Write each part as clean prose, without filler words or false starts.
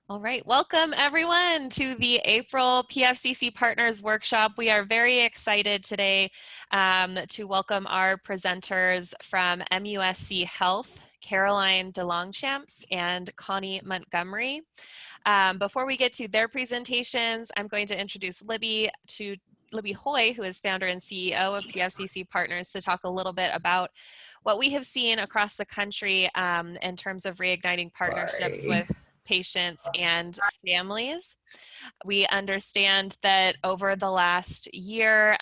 All right, welcome everyone to the April PFCC Partners Workshop. We are very excited today to welcome our presenters from MUSC Health, Caroline DeLongchamps and Connie Montgomery. Before we get to their presentations, I'm going to introduce Libby Hoy, who is founder and CEO of PFCC Partners, to talk a little bit about what we have seen across the country in terms of reigniting partnerships with patients and families. We understand that over the last year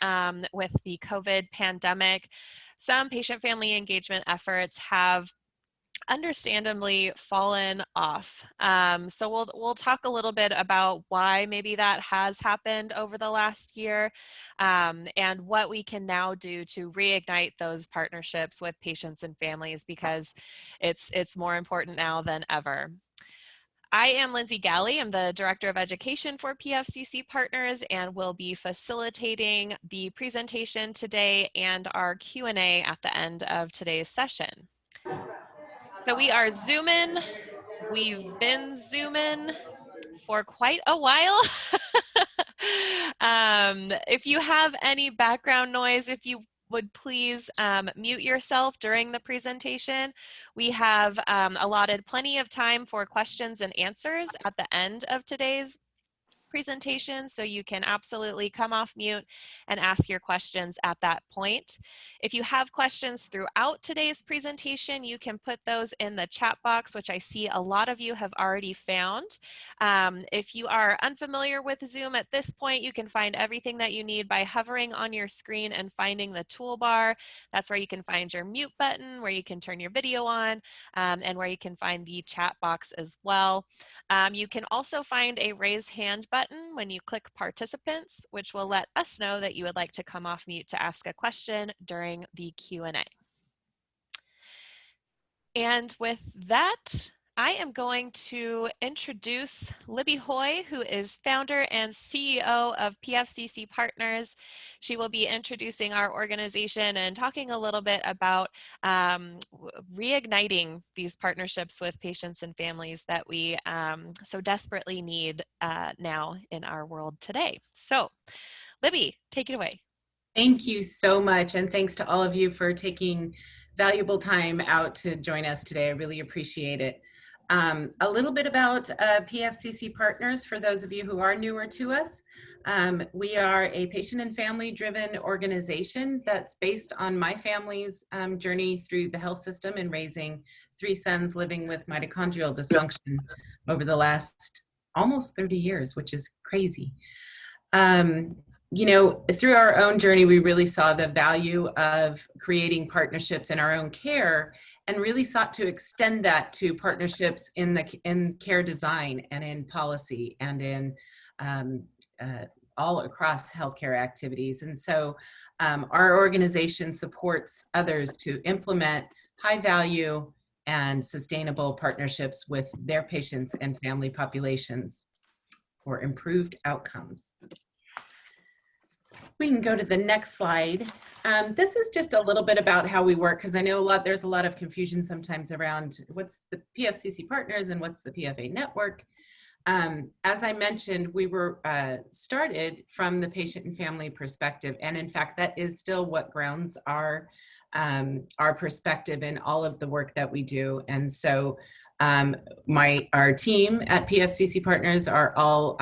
with the COVID pandemic, some patient-family engagement efforts have understandably fallen off. So we'll talk a little bit about why maybe that has happened over the last year and what we can now do to reignite those partnerships with patients and families, because it's more important now than ever. I am Lindsay Galley. I'm the Director of Education for PFCC Partners and will be facilitating the presentation today and our Q&A at the end of today's session. So we are Zooming. We've been Zooming for quite a while. If you have any background noise, if you would please mute yourself during the presentation. We have allotted plenty of time for questions and answers at the end of today's presentation, so you can absolutely come off mute and ask your questions at that point. If you have questions throughout today's presentation, you can put those in the chat box, which I see a lot of you have already found. If you are unfamiliar with Zoom at this point, you can find everything that you need by hovering on your screen and finding the toolbar. That's where you can find your mute button, where you can turn your video on, and where you can find the chat box as well. You can also find a raise hand button when you click participants, which will let us know that you would like to come off mute to ask a question during the Q&A. And with that, I am going to introduce Libby Hoy, who is founder and CEO of PFCC Partners. She will be introducing our organization and talking a little bit about reigniting these partnerships with patients and families that we so desperately need now in our world today. So, Libby, take it away. Thank you so much, and thanks to all of you for taking valuable time out to join us today. I really appreciate it. A little bit about PFCC Partners for those of you who are newer to us. We are a patient and family driven organization that's based on my family's journey through the health system and raising 3 sons living with mitochondrial dysfunction over the last almost 30 years, which is crazy. You know, through our own journey, we really saw the value of creating partnerships in our own care and really sought to extend that to partnerships in care design and in policy and in all across healthcare activities. And so our organization supports others to implement high value and sustainable partnerships with their patients and family populations for improved outcomes. We can go to the next slide. This is just a little bit about how we work, because I know there's a lot of confusion sometimes around what's the PFCC Partners and what's the PFA network. As I mentioned, we were started from the patient and family perspective, and in fact, that is still what grounds our perspective in all of the work that we do. And so our team at PFCC Partners are all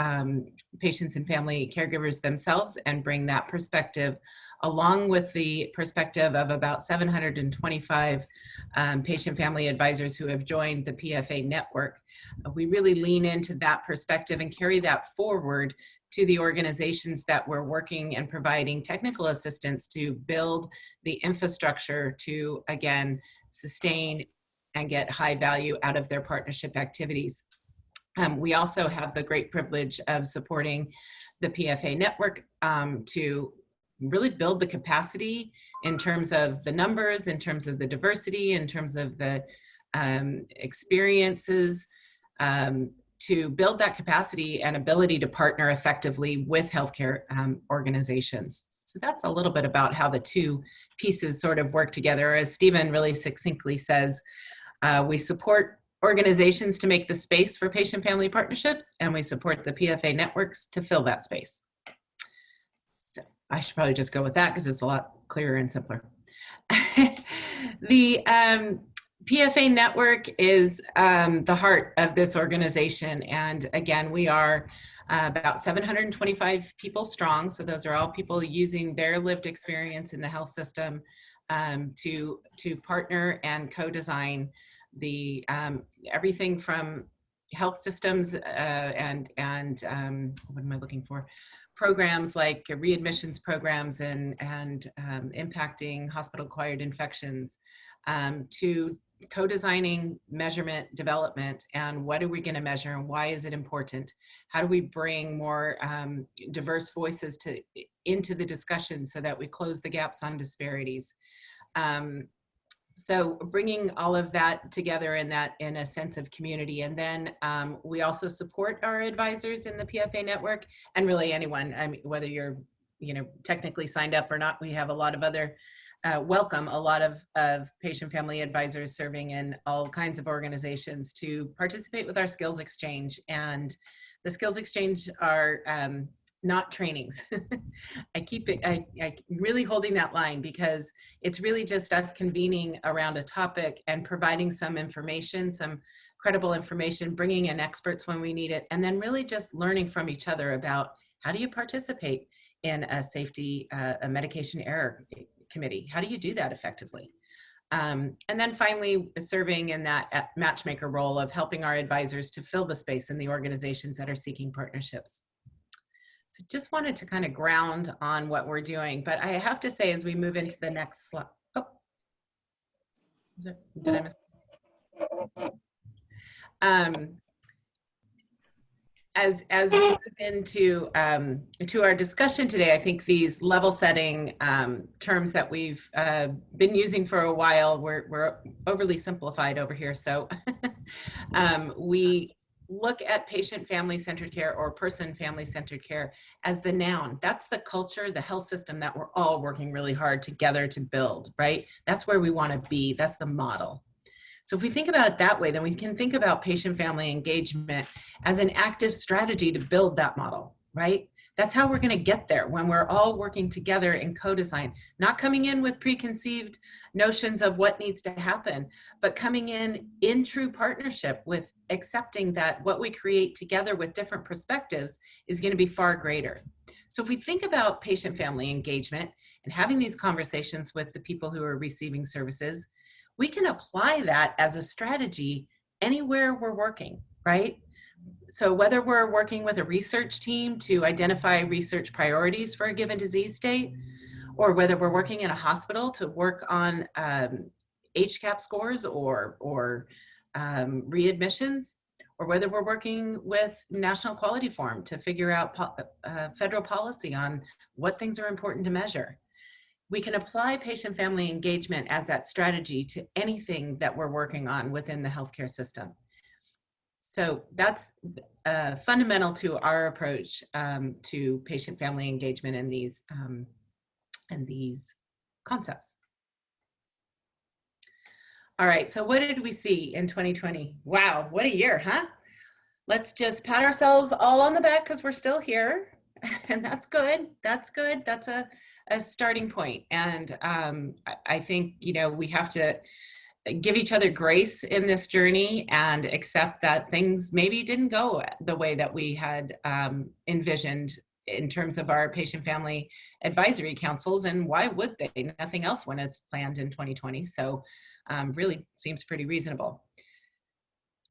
patients and family caregivers themselves and bring that perspective along with the perspective of about 725 patient family advisors who have joined the PFA network. We really lean into that perspective and carry that forward to the organizations that we're working and providing technical assistance to build the infrastructure to, again, sustain and get high value out of their partnership activities. We also have the great privilege of supporting the PFA network to really build the capacity in terms of the numbers, in terms of the diversity, in terms of the experiences, to build that capacity and ability to partner effectively with healthcare organizations. So that's a little bit about how the two pieces sort of work together. As Stephen really succinctly says, we support organizations to make the space for patient-family partnerships, and we support the PFA networks to fill that space. So I should probably just go with that because it's a lot clearer and simpler. The PFA network is the heart of this organization. And again, we are about 725 people strong. So those are all people using their lived experience in the health system to partner and co-design the everything from health systems and what am I looking for? Programs like readmissions programs and impacting hospital-acquired infections, to co-designing measurement development and what are we going to measure and why is it important? How do we bring more diverse voices into the discussion so that we close the gaps on disparities? So bringing all of that together in a sense of community. And then we also support our advisors in the PFA network, and really anyone, I mean, whether you're technically signed up or not, we have a lot of other welcome a lot of patient-family advisors serving in all kinds of organizations to participate with our skills exchange. And the skills exchange are not trainings. I really holding that line because it's really just us convening around a topic and providing some information, some credible information, bringing in experts when we need it, and then really just learning from each other about how do you participate in a safety, a medication error committee? How do you do that effectively? And then finally, serving in that matchmaker role of helping our advisors to fill the space in the organizations that are seeking partnerships. So just wanted to kind of ground on what we're doing, but I have to say, as we move into the next slide, did I miss? As we move into to our discussion today, I think these level setting terms that we've been using for a while, we're overly simplified over here. So we look at patient-family-centered care or person-family-centered care as the noun. That's the culture, the health system that we're all working really hard together to build, right? That's where we want to be. That's the model. So if we think about it that way, then we can think about patient-family engagement as an active strategy to build that model, right? That's how we're going to get there, when we're all working together in co-design, not coming in with preconceived notions of what needs to happen, but coming in true partnership with accepting that what we create together with different perspectives is going to be far greater. So if we think about patient-family engagement and having these conversations with the people who are receiving services, we can apply that as a strategy anywhere we're working, right? So whether we're working with a research team to identify research priorities for a given disease state, or whether we're working in a hospital to work on HCAP scores or readmissions, or whether we're working with National Quality Forum to figure out federal policy on what things are important to measure. We can apply patient-family engagement as that strategy to anything that we're working on within the healthcare system. So that's fundamental to our approach to patient-family engagement and these concepts. All right, so what did we see in 2020? Wow, what a year, huh? Let's just pat ourselves all on the back because we're still here, and that's good. That's good. That's a starting point. And I think, we have to give each other grace in this journey and accept that things maybe didn't go the way that we had envisioned in terms of our patient-family advisory councils. And why would they? Nothing else when it's planned in 2020. So really seems pretty reasonable.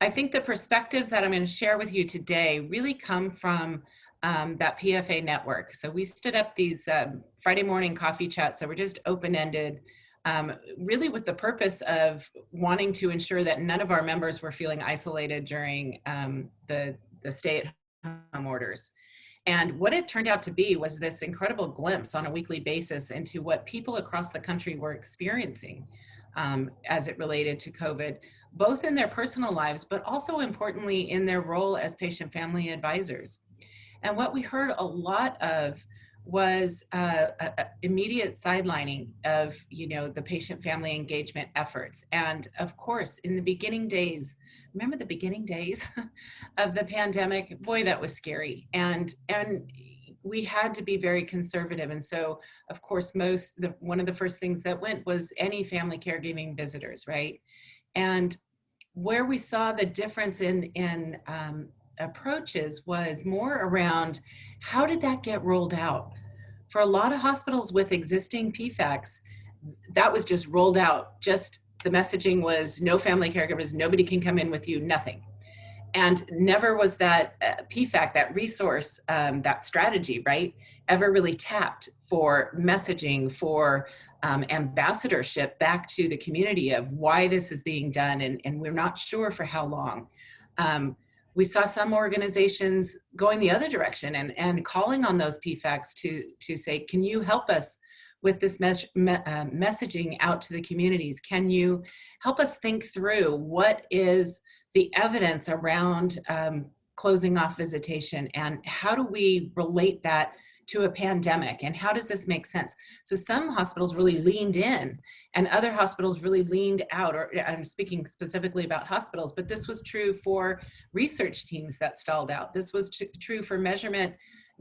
I think the perspectives that I'm going to share with you today really come from that PFA network. So we stood up these Friday morning coffee chats that were just open-ended, really with the purpose of wanting to ensure that none of our members were feeling isolated during the stay-at-home orders. And what it turned out to be was this incredible glimpse on a weekly basis into what people across the country were experiencing as it related to COVID, both in their personal lives, but also importantly in their role as patient-family advisors. And what we heard a lot of was immediate sidelining of, the patient-family engagement efforts. And of course, in the beginning days, remember the beginning days of the pandemic? Boy, that was scary. And we had to be very conservative. And so, of course, one of the first things that went was any family caregiving visitors, right? And where we saw the difference in approaches was more around how did that get rolled out? For a lot of hospitals with existing PFACs, that was just rolled out. Just the messaging was no family caregivers, nobody can come in with you, nothing. And never was that PFAC, that resource, that strategy, right, ever really tapped for messaging, for ambassadorship back to the community of why this is being done, and we're not sure for how long. We saw some organizations going the other direction and calling on those PFACs to say, can you help us with this messaging out to the communities? Can you help us think through what is the evidence around closing off visitation, and how do we relate that to a pandemic, and how does this make sense? So some hospitals really leaned in and other hospitals really leaned out, or I'm speaking specifically about hospitals, but this was true for research teams that stalled out. This was true for measurement,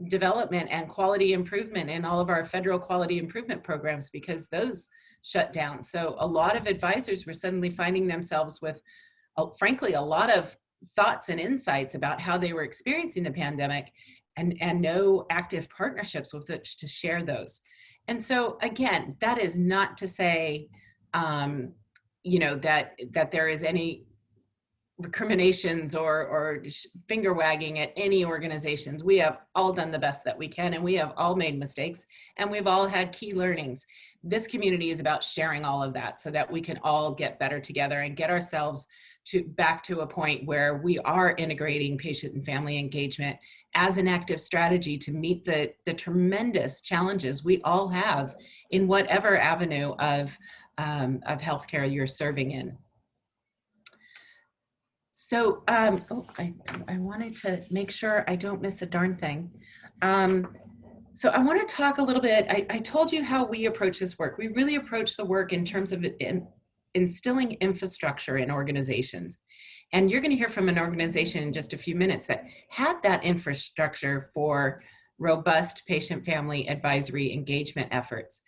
development, and quality improvement in all of our federal quality improvement programs, because those shut down. So a lot of advisors were suddenly finding themselves with, frankly, a lot of thoughts and insights about how they were experiencing the pandemic, and no active partnerships with which to share those. And so again, that is not to say, that there is any recriminations or finger wagging at any organizations. We have all done the best that we can, and we have all made mistakes, and we've all had key learnings. This community is about sharing all of that so that we can all get better together and get ourselves back to a point where we are integrating patient and family engagement as an active strategy to meet the tremendous challenges we all have in whatever avenue of healthcare you're serving in. So I wanted to make sure I don't miss a darn thing. So I want to talk a little bit. I told you how we approach this work. We really approach the work in terms of instilling infrastructure in organizations. And you're going to hear from an organization in just a few minutes that had that infrastructure for robust patient-family advisory engagement efforts.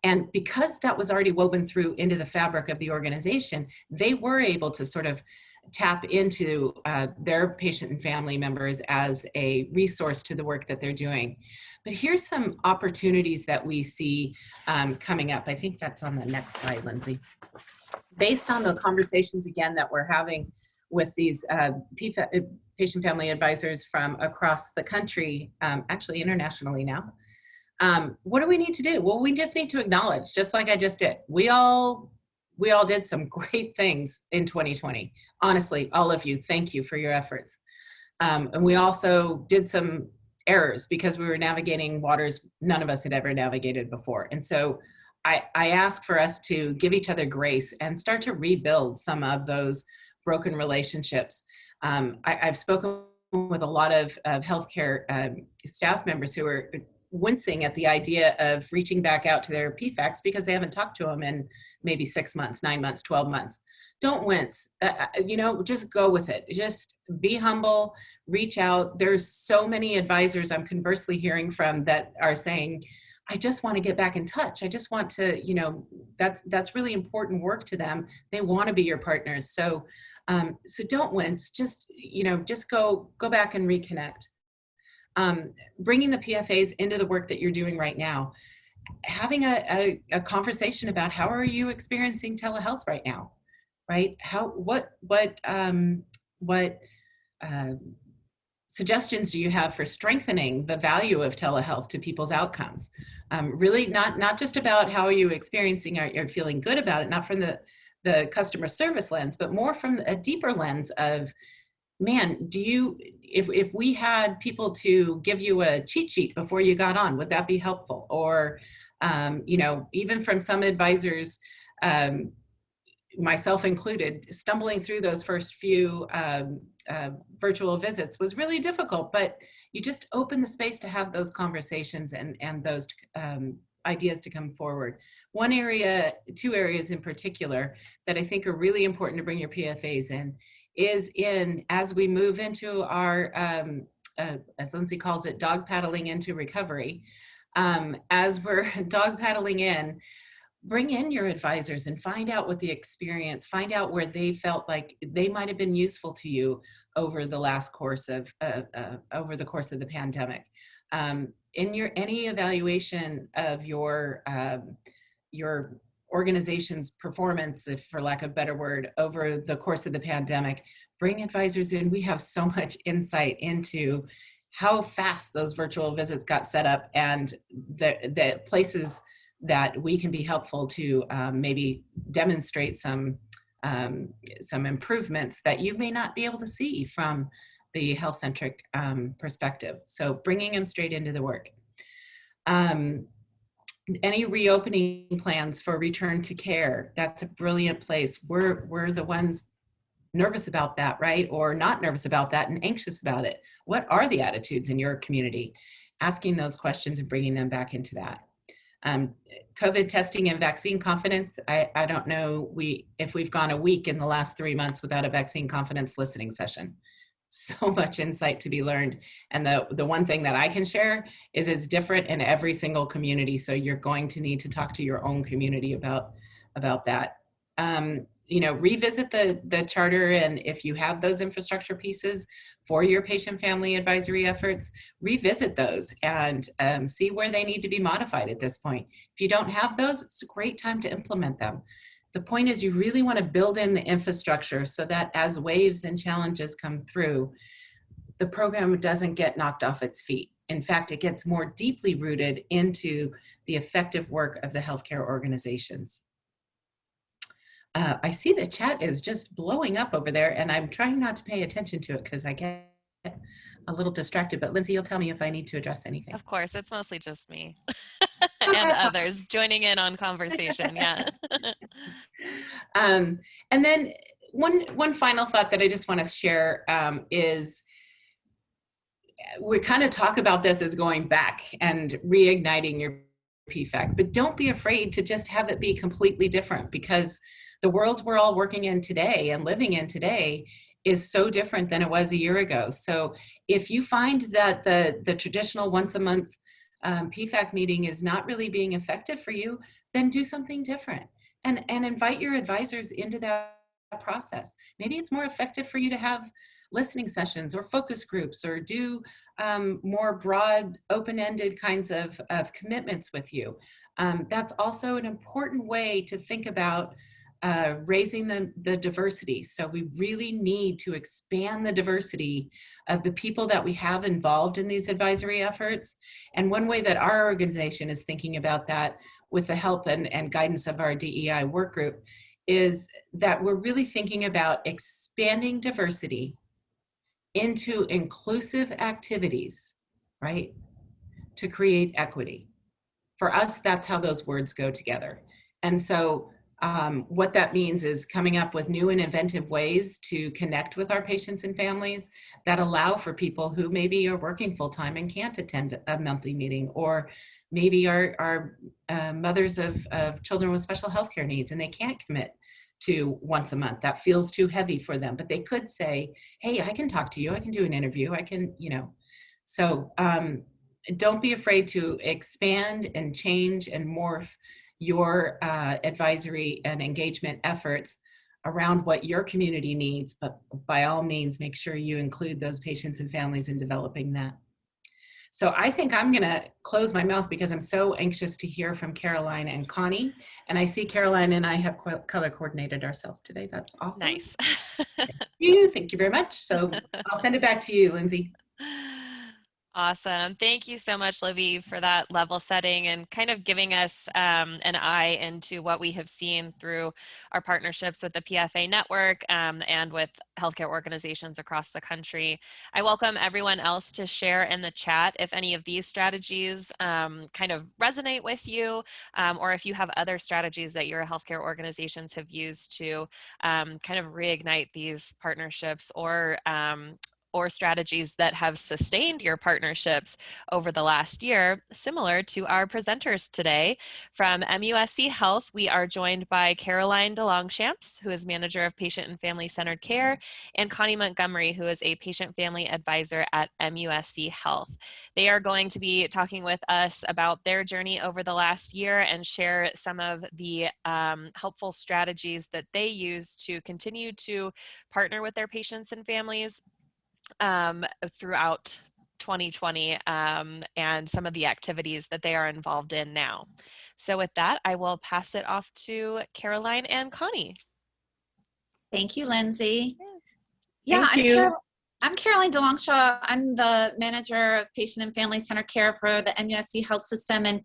And because that was already woven through into the fabric of the organization, they were able to sort of tap into their patient and family members as a resource to the work that they're doing. But here's some opportunities that we see coming up. I think that's on the next slide, Lindsay. Based on the conversations, again, that we're having with these patient-family advisors from across the country, actually internationally now, what do we need to do? Well, we just need to acknowledge, just like I just did, we all did some great things in 2020. Honestly, all of you, thank you for your efforts. And we also did some errors because we were navigating waters none of us had ever navigated before. And so I ask for us to give each other grace and start to rebuild some of those broken relationships. I've spoken with a lot of healthcare staff members who are wincing at the idea of reaching back out to their PFACs because they haven't talked to them in maybe 6 months, 9 months, 12 months. Don't wince, just go with it. Just be humble, reach out. There's so many advisors I'm conversely hearing from that are saying, I just want to get back in touch. I just want to, that's really important work to them. They want to be your partners. So don't wince, just go back and reconnect. Bringing the PFAs into the work that you're doing right now, having a conversation about how are you experiencing telehealth right now, right? What suggestions do you have for strengthening the value of telehealth to people's outcomes? Really not just about how are you experiencing or feeling good about it, not from the customer service lens, but more from a deeper lens of, man, if we had people to give you a cheat sheet before you got on, would that be helpful? Or, even from some advisors, myself included, stumbling through those first few virtual visits was really difficult, but you just open the space to have those conversations and those ideas to come forward. One area, two areas in particular that I think are really important to bring your PFAs in is as we move into our, as Lindsay calls it, dog paddling into recovery. As we're dog paddling in, bring in your advisors and find out what the experience, find out where they felt like they might have been useful to you over the last course of, over the course of the pandemic. In any evaluation of your organization's performance, if for lack of a better word, over the course of the pandemic, bring advisors in. We have so much insight into how fast those virtual visits got set up and the places that we can be helpful to maybe demonstrate some improvements that you may not be able to see from the health-centric perspective. So bringing them straight into the work. Any reopening plans for return to care, that's a brilliant place. We're the ones nervous about that, right? Or not nervous about that and anxious about it. What are the attitudes in your community? Asking those questions and bringing them back into that. COVID testing and vaccine confidence. I don't know if we've gone a week in the last 3 months without a vaccine confidence listening session. So much insight to be learned. And the one thing that I can share is it's different in every single community. So you're going to need to talk to your own community about that. Revisit the charter, and if you have those infrastructure pieces for your patient family advisory efforts, revisit those and see where they need to be modified at this point. If you don't have those, it's a great time to implement them. The point is you really want to build in the infrastructure so that as waves and challenges come through, the program doesn't get knocked off its feet. In fact, it gets more deeply rooted into the effective work of the healthcare organizations. I see the chat is just blowing up over there, and I'm trying not to pay attention to it because I get a little distracted, but Lindsay, you'll tell me if I need to address anything. Of course, it's mostly just me and others joining in on conversation, yeah. And then one final thought that I just want to share is we kind of talk about this as going back and reigniting your PFAC, but don't be afraid to just have it be completely different, because the world we're all working in today and living in today is so different than it was a year ago. So if you find that the traditional once a month PFAC meeting is not really being effective for you, then do something different and invite your advisors into that process. Maybe it's more effective for you to have listening sessions or focus groups, or do more broad, open-ended kinds of commitments with you. That's also an important way to think about raising the diversity. So we really need to expand the diversity of the people that we have involved in these advisory efforts. And one way that our organization is thinking about that, with the help and guidance of our DEI work group, is that we're really thinking about expanding diversity into inclusive activities, right, to create equity. For us, that's how those words go together. And so what that means is coming up with new and inventive ways to connect with our patients and families that allow for people who maybe are working full-time and can't attend a monthly meeting, or maybe are mothers of children with special healthcare needs and they can't commit to once a month. That feels too heavy for them, but they could say, hey, I can talk to you, I can do an interview, I can, So don't be afraid to expand and change and morph your advisory and engagement efforts around what your community needs, but by all means, make sure you include those patients and families in developing that. So I think I'm gonna close my mouth because I'm so anxious to hear from Caroline and Connie. And I see Caroline and I have color coordinated ourselves today. That's awesome. Nice. Thank you very much. So I'll send it back to you, Lindsay. Awesome. Thank you so much, Livy, for that level setting and kind of giving us an eye into what we have seen through our partnerships with the PFA network and with healthcare organizations across the country. I welcome everyone else to share in the chat if any of these strategies kind of resonate with you, or if you have other strategies that your healthcare organizations have used to kind of reignite these partnerships, or strategies that have sustained your partnerships over the last year, similar to our presenters today. From MUSC Health, we are joined by Caroline DeLongchamps, who is Manager of Patient and Family-Centered Care, and Connie Montgomery, who is a Patient Family Advisor at MUSC Health. They are going to be talking with us about their journey over the last year and share some of the helpful strategies that they use to continue to partner with their patients and families throughout 2020 and some of the activities that they are involved in now. So with that, I will pass it off to Caroline and Connie. Thank you, Lindsay. Yeah, Thank you. I'm Caroline DeLongshaw. I'm the Manager of Patient and Family Center Care for the MUSC Health System. And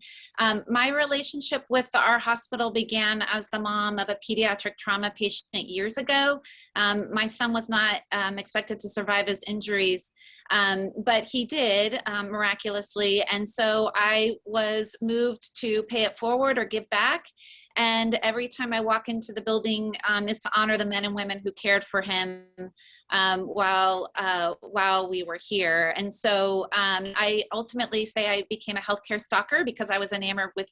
my relationship with our hospital began as the mom of a pediatric trauma patient years ago. My son was not expected to survive his injuries, but he did miraculously. And so I was moved to pay it forward or give back. And every time I walk into the building is to honor the men and women who cared for him while we were here. And so I ultimately say I became a healthcare stalker because I was enamored with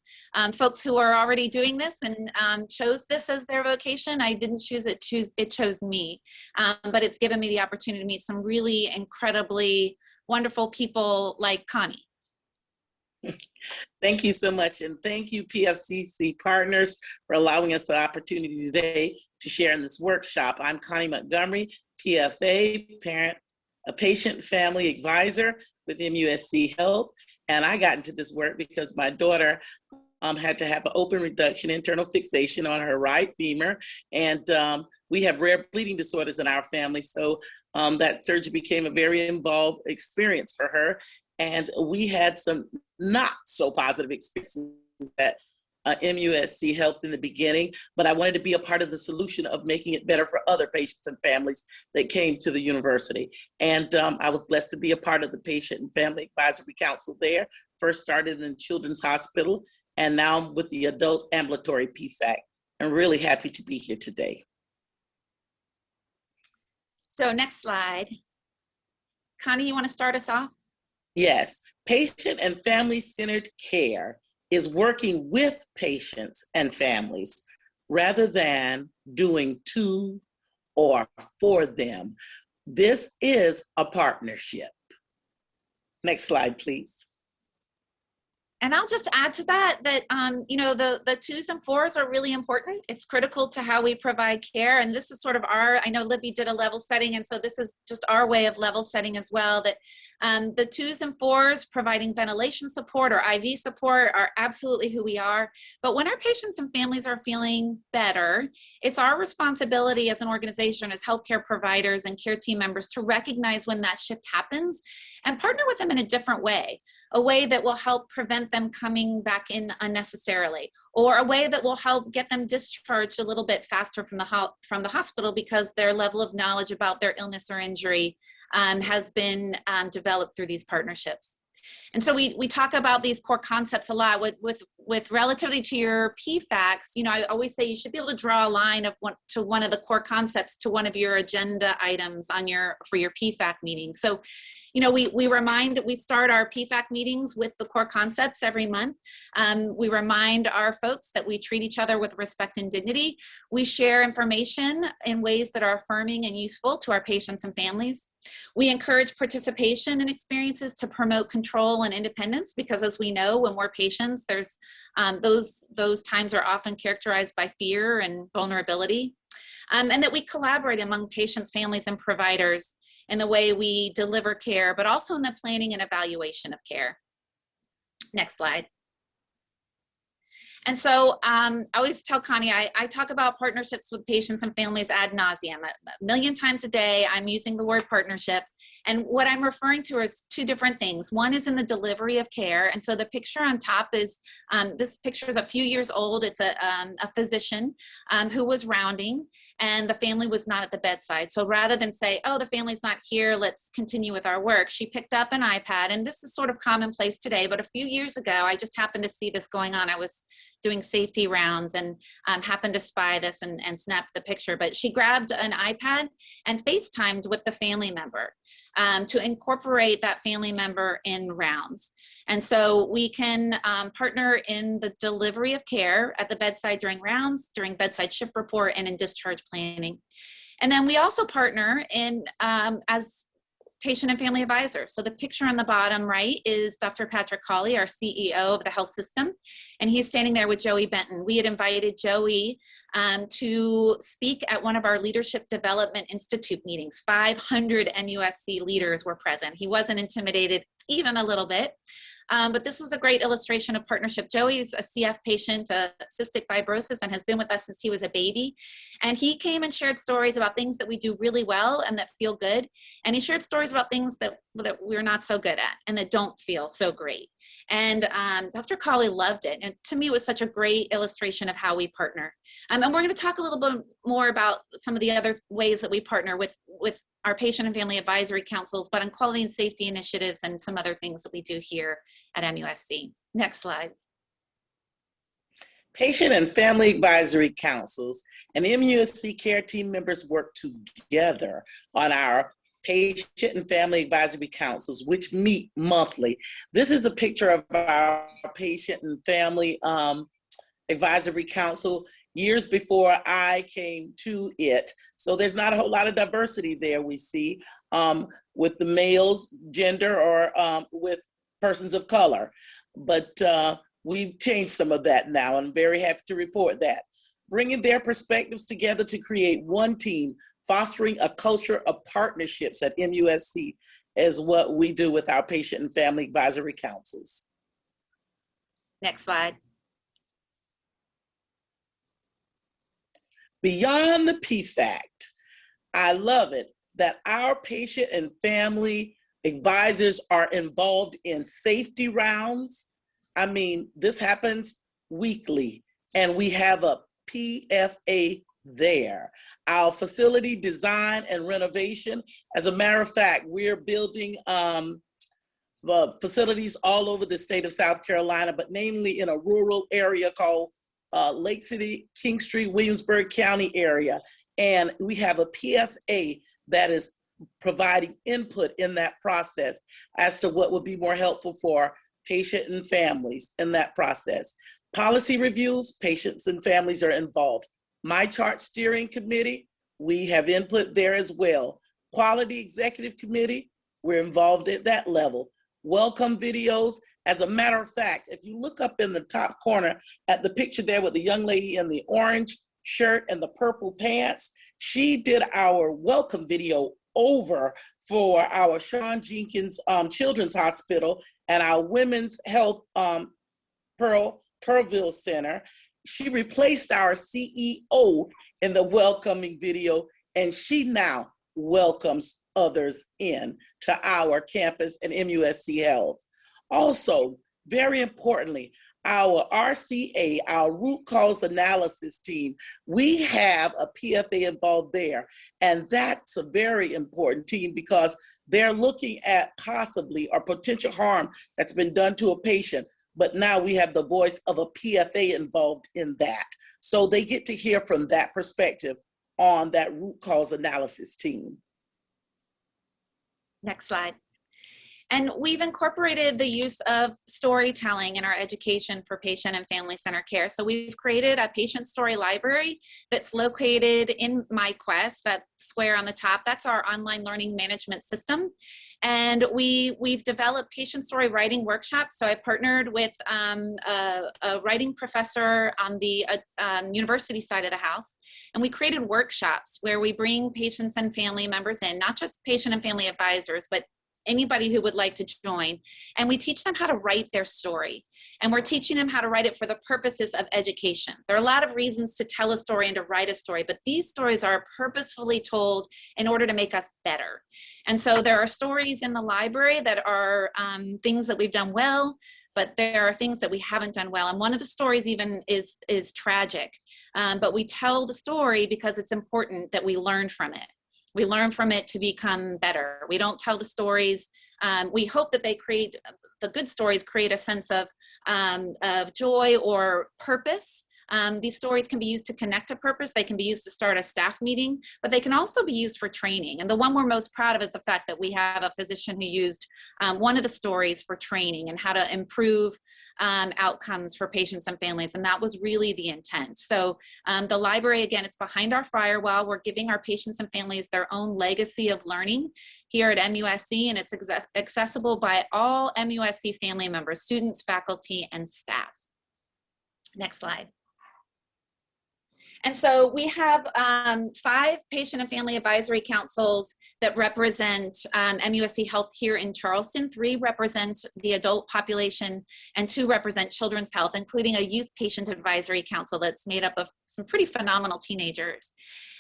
folks who are already doing this and chose this as their vocation. I didn't choose it, it chose me. But it's given me the opportunity to meet some really incredibly wonderful people like Connie. Thank you so much. And thank you, PFCC Partners, for allowing us the opportunity today to share in this workshop. I'm Connie Montgomery, PFA, a patient family advisor with MUSC Health. And I got into this work because my daughter had to have an open reduction internal fixation on her right femur. And we have rare bleeding disorders in our family. So that surgery became a very involved experience for her. And we had some not so positive experiences at MUSC Health in the beginning, but I wanted to be a part of the solution of making it better for other patients and families that came to the university. And I was blessed to be a part of the Patient and Family Advisory Council there. First started in Children's Hospital, and now I'm with the Adult Ambulatory PFAC. I'm really happy to be here today. So next slide. Connie, you want to start us off? Yes, patient and family-centered care is working with patients and families rather than doing to or for them. This is a partnership. Next slide, please. And I'll just add to that, you know, the twos and fours are really important. It's critical to how we provide care. And this is sort of I know Libby did a level setting, and so this is just our way of level setting as well, that the twos and fours providing ventilation support or IV support are absolutely who we are. But when our patients and families are feeling better, it's our responsibility as an organization, as healthcare providers and care team members, to recognize when that shift happens and partner with them in a different way, a way that will help prevent them coming back in unnecessarily, or a way that will help get them discharged a little bit faster from the hospital because their level of knowledge about their illness or injury has been developed through these partnerships. And so we talk about these core concepts a lot with relativity to your PFACs. You know, I always say you should be able to draw a line of one of the core concepts to one of your agenda items for your PFAC meeting. So, you know, we start our PFAC meetings with the core concepts every month. We remind our folks that we treat each other with respect and dignity. We share information in ways that are affirming and useful to our patients and families. We encourage participation in experiences to promote control and independence, because as we know, when we're patients, there's those times are often characterized by fear and vulnerability. And that we collaborate among patients, families, and providers in the way we deliver care, but also in the planning and evaluation of care. Next slide. And so I always tell Connie, I talk about partnerships with patients and families ad nauseum. A million times a day, I'm using the word partnership. And what I'm referring to is two different things. One is in the delivery of care. And so the picture on top is, this picture is a few years old. It's a physician who was rounding, and the family was not at the bedside. So rather than say, oh, the family's not here, let's continue with our work, she picked up an iPad. And this is sort of commonplace today, but a few years ago, I just happened to see this going on. I was doing safety rounds and happened to spy this and snapped the picture. But she grabbed an iPad and FaceTimed with the family member to incorporate that family member in rounds. And so we can partner in the delivery of care at the bedside during rounds, during bedside shift report, and in discharge planning. And then we also partner in as patient and family advisor. So the picture on the bottom right is Dr. Patrick Cawley, our CEO of the health system, and he's standing there with Joey Benton. We had invited Joey to speak at one of our Leadership Development Institute meetings. 500 MUSC leaders were present. He wasn't intimidated even a little bit. But this was a great illustration of partnership. Joey's a CF patient, cystic fibrosis, and has been with us since he was a baby. And he came and shared stories about things that we do really well and that feel good. And he shared stories about things that we're not so good at and that don't feel so great. And Dr. Cawley loved it. And to me, it was such a great illustration of how we partner. And we're going to talk a little bit more about some of the other ways that we partner with our patient and family advisory councils, but on quality and safety initiatives and some other things that we do here at MUSC. Next slide. Patient and family advisory councils and MUSC care team members work together on our patient and family advisory councils, which meet monthly. This is a picture of our patient and family advisory council years before I came to it. So there's not a whole lot of diversity there we see with the males, gender, or with persons of color. But we've changed some of that now, and I'm very happy to report that. Bringing their perspectives together to create one team, fostering a culture of partnerships at MUSC is what we do with our patient and family advisory councils. Next slide. Beyond the PFAC, I love it that our patient and family advisors are involved in safety rounds. I mean, this happens weekly, and we have a PFA there. Our facility design and renovation, as a matter of fact, we're building facilities all over the state of South Carolina, but namely in a rural area called Lake City, King Street, Williamsburg County area. And we have a PFA that is providing input in that process as to what would be more helpful for patient and families in that process. Policy reviews, patients and families are involved. My Chart Steering Committee, we have input there as well. Quality Executive Committee, we're involved at that level. Welcome videos. As a matter of fact, if you look up in the top corner at the picture there with the young lady in the orange shirt and the purple pants, she did our welcome video over for our Sean Jenkins Children's Hospital and our Women's Health Pearl Turville Center. She replaced our CEO in the welcoming video, and she now welcomes others in to our campus and MUSC Health. Also, very importantly, our RCA, our root cause analysis team, we have a PFA involved there. And that's a very important team because they're looking at possibly or potential harm that's been done to a patient. But now we have the voice of a PFA involved in that. So they get to hear from that perspective on that root cause analysis team. Next slide. And we've incorporated the use of storytelling in our education for patient and family centered care. So we've created a patient story library that's located in MyQuest, that square on the top. That's our online learning management system. And we've developed patient story writing workshops. So I partnered with a writing professor on the university side of the house. And we created workshops where we bring patients and family members in, not just patient and family advisors, but anybody who would like to join. And we teach them how to write their story. And we're teaching them how to write it for the purposes of education. There are a lot of reasons to tell a story and to write a story, but these stories are purposefully told in order to make us better. And so there are stories in the library that are things that we've done well, but there are things that we haven't done well. And one of the stories even is tragic, but we tell the story because it's important that we learn from it. We learn from it to become better. We don't tell the stories. We hope that they create, the good stories create a sense of joy or purpose. These stories can be used to connect to purpose. They can be used to start a staff meeting, but they can also be used for training. And the one we're most proud of is the fact that we have a physician who used one of the stories for training and how to improve outcomes for patients and families. And that was really the intent. So the library, again, it's behind our firewall. We're giving our patients and families their own legacy of learning here at MUSC, and it's accessible by all MUSC family members, students, faculty, and staff. Next slide. And so we have 5 patient and family advisory councils that represent MUSC Health here in Charleston. 3 represent the adult population and 2 represent children's health, including a youth patient advisory council that's made up of some pretty phenomenal teenagers.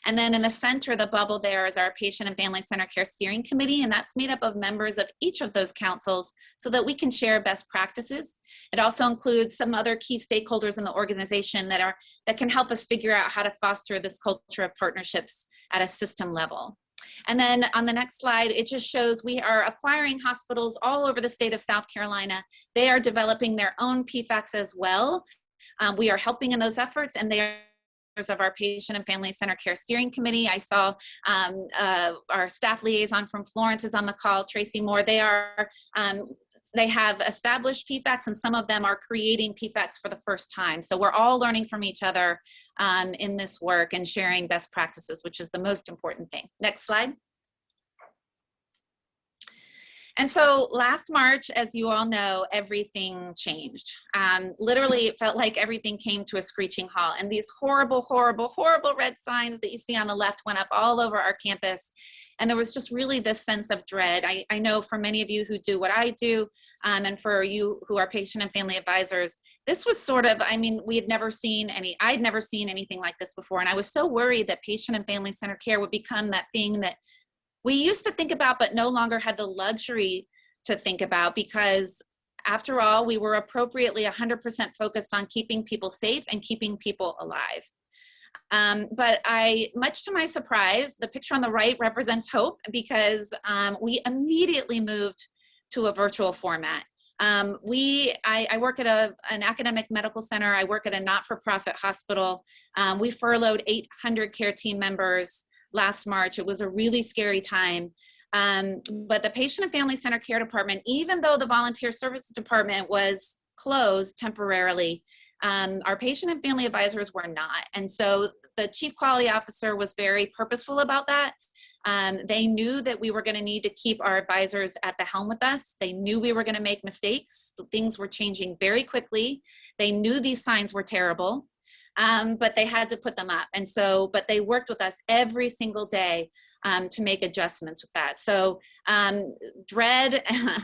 And then in the center, the bubble there, is our Patient and Family Center Care Steering Committee, and that's made up of members of each of those councils so that we can share best practices. It also includes some other key stakeholders in the organization that can help us figure out how to foster this culture of partnerships at a system level. And then on the next slide, it just shows we are acquiring hospitals all over the state of South Carolina. They are developing their own PFACs as well. We are helping in those efforts, and they are of our Patient and Family Center Care Steering Committee. I saw our staff liaison from Florence is on the call, Tracy Moore. They have established PFACs, and some of them are creating PFACs for the first time. So we're all learning from each other in this work and sharing best practices, which is the most important thing. Next slide. And so last March, as you all know, everything changed. Literally, it felt like everything came to a screeching halt. And these horrible, horrible, horrible red signs that you see on the left went up all over our campus. And there was just really this sense of dread. I know for many of you who do what I do, and for you who are patient and family advisors, this was sort of, I mean, I'd never seen anything like this before. And I was so worried that patient and family centered care would become that thing that we used to think about, but no longer had the luxury to think about, because after all, we were appropriately 100% focused on keeping people safe and keeping people alive. But much to my surprise, the picture on the right represents hope, because we immediately moved to a virtual format. I work at an academic medical center. I work at a not-for-profit hospital. We furloughed 800 care team members last March. It was a really scary time. But the Patient and Family Center Care Department, even though the Volunteer Services Department was closed temporarily, our patient and family advisors were not. And so the Chief Quality Officer was very purposeful about that. They knew that we were going to need to keep our advisors at the helm with us. They knew we were going to make mistakes. Things were changing very quickly. They knew these signs were terrible. But they had to put them up. And so, but they worked with us every single day to make adjustments with that. So dread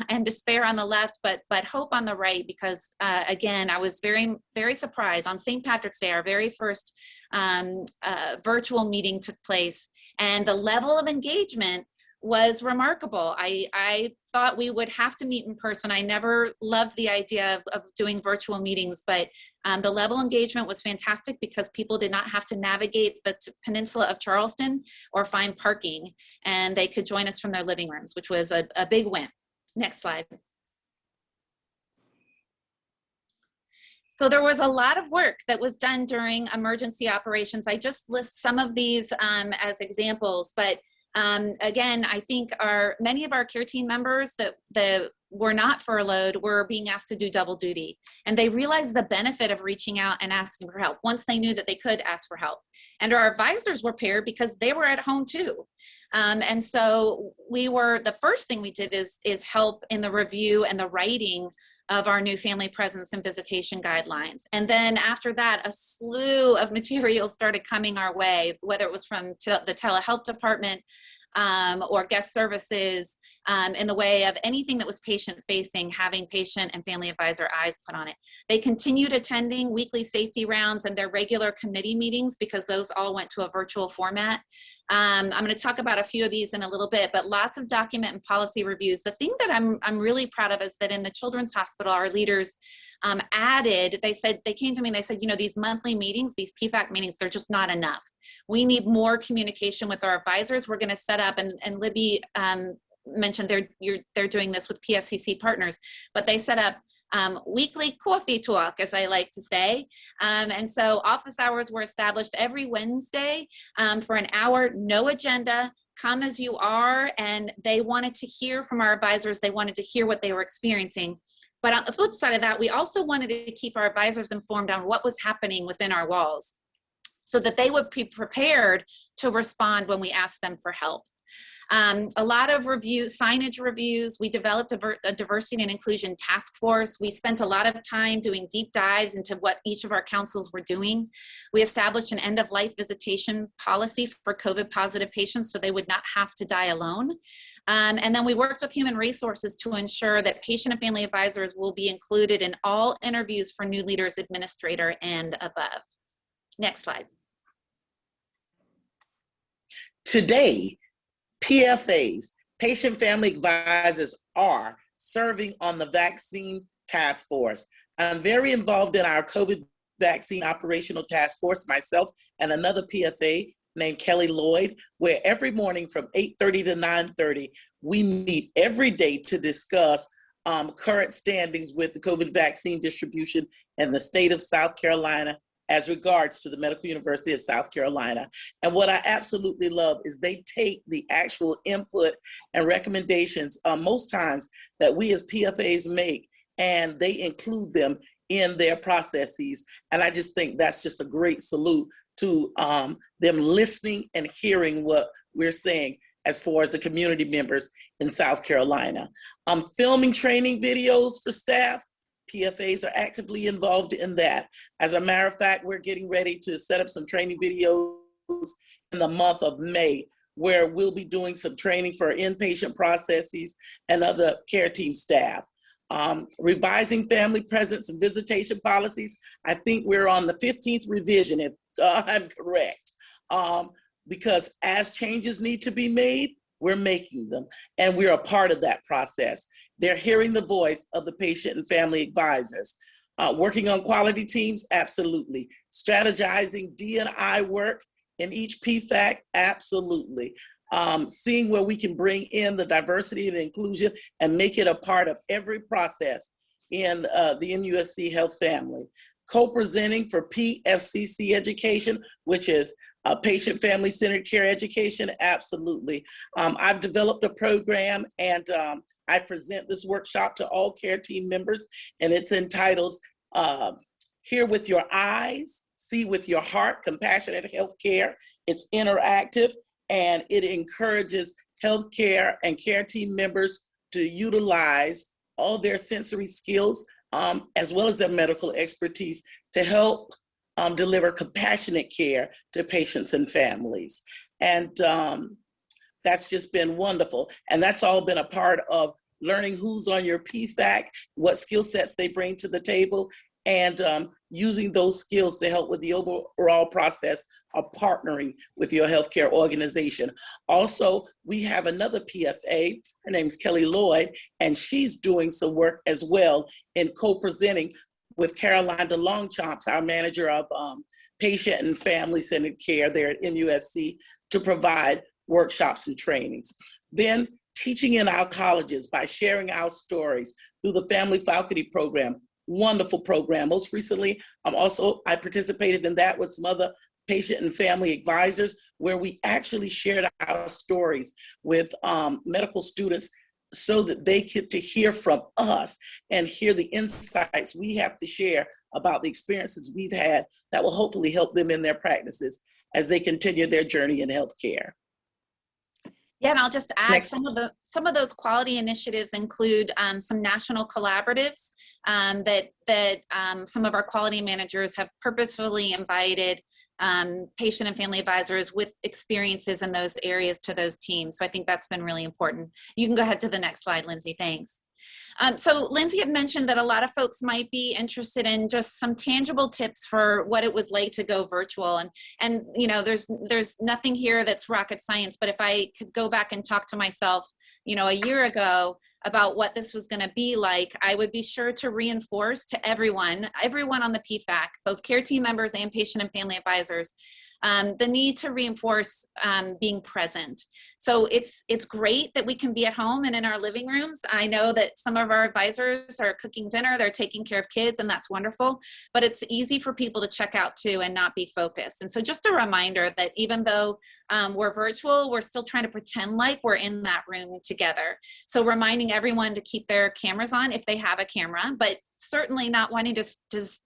and despair on the left, but hope on the right, because again, I was very, very surprised. On St. Patrick's Day, our very first virtual meeting took place, and the level of engagement was remarkable. I thought we would have to meet in person. I never loved the idea of doing virtual meetings, but the level of engagement was fantastic because people did not have to navigate the peninsula of Charleston or find parking, and they could join us from their living rooms, which was a big win. Next slide. So there was a lot of work that was done during emergency operations. I just list some of these as examples, but again, I think many of our care team members that were not furloughed were being asked to do double duty, and they realized the benefit of reaching out and asking for help once they knew that they could ask for help. And our advisors were paired because they were at home too. And so the first thing we did is help in the review and the writing of our new family presence and visitation guidelines. And then after that, a slew of materials started coming our way, whether it was from the telehealth department or guest services, in the way of anything that was patient-facing, having patient and family advisor eyes put on it. They continued attending weekly safety rounds and their regular committee meetings because those all went to a virtual format. I'm going to talk about a few of these in a little bit, but lots of document and policy reviews. The thing that I'm really proud of is that in the Children's Hospital, our leaders added, they came to me and they said, you know, these monthly meetings, these PFAC meetings, they're just not enough. We need more communication with our advisors. We're going to set up, and Libby mentioned they're doing this with PFCC partners, but they set up weekly coffee talk, as I like to say. And so office hours were established every Wednesday for an hour, no agenda, come as you are. And they wanted to hear from our advisors. They wanted to hear what they were experiencing. But on the flip side of that, we also wanted to keep our advisors informed on what was happening within our walls so that they would be prepared to respond when we asked them for help. A lot of reviews, signage reviews. We developed a diversity and inclusion task force. We spent a lot of time doing deep dives into what each of our councils were doing. We established an end-of-life visitation policy for COVID positive patients so they would not have to die alone. And then we worked with human resources to ensure that patient and family advisors will be included in all interviews for new leaders, administrator, and above. Next slide. Today, PFAs, patient family advisors, are serving on the vaccine task force. I'm very involved in our COVID vaccine operational task force, myself and another PFA named Kelly Lloyd, where every morning from 8:30 to 9:30, we meet every day to discuss current standings with the COVID vaccine distribution in the state of South Carolina as regards to the Medical University of South Carolina. And what I absolutely love is they take the actual input and recommendations most times that we as PFAs make, and they include them in their processes. And I just think that's just a great salute to them listening and hearing what we're saying as far as the community members in South Carolina. Filming training videos for staff, PFAs are actively involved in that. As a matter of fact, we're getting ready to set up some training videos in the month of May, where we'll be doing some training for inpatient processes and other care team staff. Revising family presence and visitation policies. I think we're on the 15th revision, if I'm correct. Because as changes need to be made, we're making them, and we're a part of that process. They're hearing the voice of the patient and family advisors. Working on quality teams, absolutely. Strategizing D&I work in each PFAC, absolutely. Seeing where we can bring in the diversity and inclusion and make it a part of every process in the NUSC Health family. Co-presenting for PFCC education, which is patient family-centered care education, absolutely. I've developed a program, and I present this workshop to all care team members, and it's entitled Hear with Your Eyes, See with Your Heart, Compassionate Healthcare. It's interactive, and it encourages healthcare and care team members to utilize all their sensory skills as well as their medical expertise to help deliver compassionate care to patients and families. And that's just been wonderful. And that's all been a part of learning who's on your PFAC, what skill sets they bring to the table, and using those skills to help with the overall process of partnering with your healthcare organization. Also, we have another PFA, her name's Kelly Lloyd, and she's doing some work as well in co-presenting with Caroline DeLongchamps, our manager of patient and family-centered care there at NUSC, to provide workshops and trainings. Then teaching in our colleges by sharing our stories through the Family Faculty Program. Wonderful program. Most recently, I participated in that with some other patient and family advisors, where we actually shared our stories with medical students so that they get to hear from us and hear the insights we have to share about the experiences we've had that will hopefully help them in their practices as they continue their journey in healthcare. Yeah, and I'll just add Next. some of those quality initiatives include some national collaboratives that some of our quality managers have purposefully invited patient and family advisors with experiences in those areas to those teams. So I think that's been really important. You can go ahead to the next slide, Lindsay, thanks. So Lindsay had mentioned that a lot of folks might be interested in just some tangible tips for what it was like to go virtual. And you know, there's nothing here that's rocket science, but if I could go back and talk to myself, you know, a year ago about what this was going to be like, I would be sure to reinforce to everyone on the PFAC, both care team members and patient and family advisors, the need to reinforce being present. So it's great that we can be at home and in our living rooms. I know that some of our advisors are cooking dinner, they're taking care of kids, and that's wonderful, but it's easy for people to check out too and not be focused. And so just a reminder that even though we're virtual, we're still trying to pretend like we're in that room together. So reminding everyone to keep their cameras on if they have a camera, but certainly not wanting to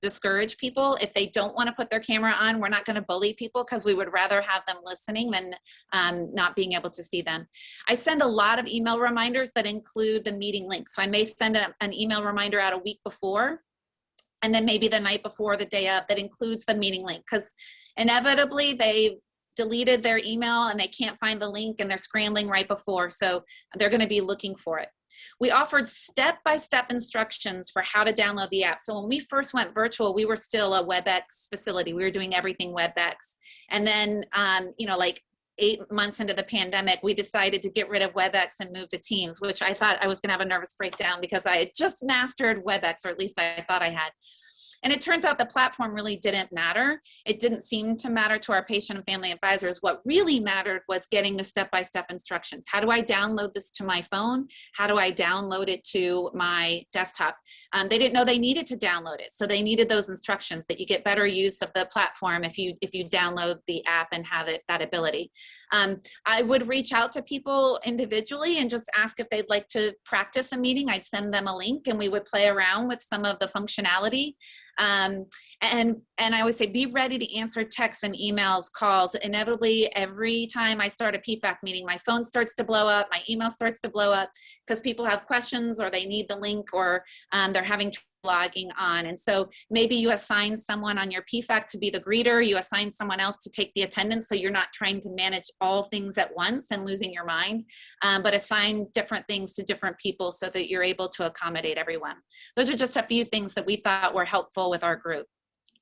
discourage people if they don't want to put their camera on. We're not going to bully people because we would rather have them listening than not being able to see them. I send a lot of email reminders that include the meeting link. So I may send an email reminder out a week before, and then maybe the night before, the day of, that includes the meeting link, because inevitably they've deleted their email and they can't find the link and they're scrambling right before. So they're going to be looking for it. We offered step-by-step instructions for how to download the app. So when we first went virtual, we were still a WebEx facility. We were doing everything WebEx. And then, you know, like 8 months into the pandemic, we decided to get rid of WebEx and move to Teams, which I thought I was going to have a nervous breakdown because I had just mastered WebEx, or at least I thought I had. And it turns out the platform really didn't matter. It didn't seem to matter to our patient and family advisors. What really mattered was getting the step-by-step instructions. How do I download this to my phone? How do I download it to my desktop? They didn't know they needed to download it. So they needed those instructions that you get better use of the platform if you download the app and have that ability. I would reach out to people individually and just ask if they'd like to practice a meeting. I'd send them a link and we would play around with some of the functionality. And I always say, be ready to answer texts and emails, calls. Inevitably, every time I start a PFAC meeting, my phone starts to blow up, my email starts to blow up because people have questions or they need the link or they're having trouble logging on. And so maybe you assign someone on your PFAC to be the greeter, you assign someone else to take the attendance so you're not trying to manage all things at once and losing your mind, but assign different things to different people so that you're able to accommodate everyone. Those are just a few things that we thought were helpful with our group.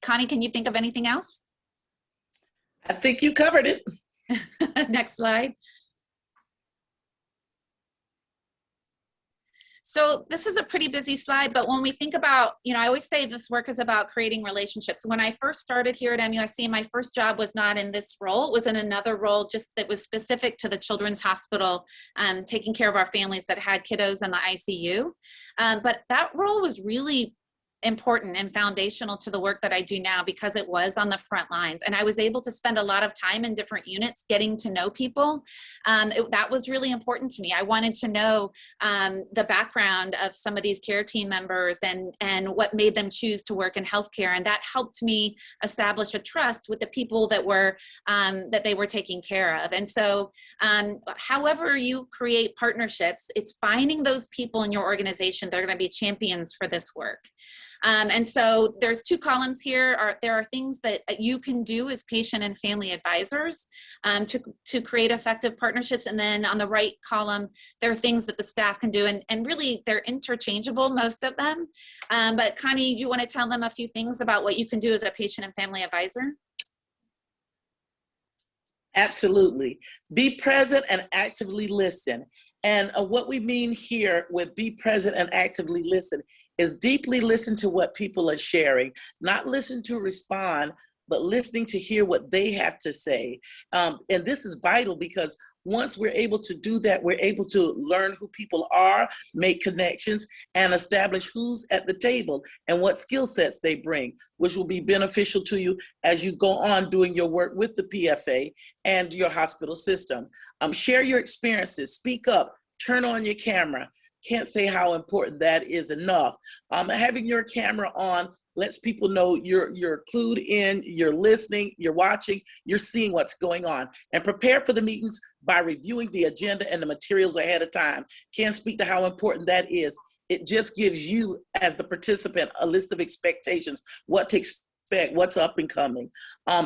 Connie, can you think of anything else? I think you covered it. Next slide. So this is a pretty busy slide, but when we think about, you know, I always say this work is about creating relationships. When I first started here at MUSC, my first job was not in this role. It was in another role just that was specific to the Children's Hospital, taking care of our families that had kiddos in the ICU. But that role was really important and foundational to the work that I do now because it was on the front lines. And I was able to spend a lot of time in different units getting to know people. That was really important to me. I wanted to know the background of some of these care team members and what made them choose to work in healthcare. And that helped me establish a trust with the people that were that they were taking care of. And so however you create partnerships, it's finding those people in your organization that are going to be champions for this work. And so there's two columns here. There are things that you can do as patient and family advisors to create effective partnerships. And then on the right column, there are things that the staff can do. And really, they're interchangeable, most of them. But Connie, you want to tell them a few things about what you can do as a patient and family advisor? Absolutely. Be present and actively listen. And what we mean here with be present and actively listen is deeply listen to what people are sharing, not listen to respond, but listening to hear what they have to say. And this is vital because once we're able to do that, we're able to learn who people are, make connections, and establish who's at the table and what skill sets they bring, which will be beneficial to you as you go on doing your work with the PFA and your hospital system. Share your experiences, speak up, turn on your camera. Can't say how important that is enough. Having your camera on lets people know you're clued in, you're listening, you're watching, you're seeing what's going on. And prepare for the meetings by reviewing the agenda and the materials ahead of time. Can't speak to how important that is. It just gives you, as the participant, a list of expectations, what to expect expect, what's up and coming.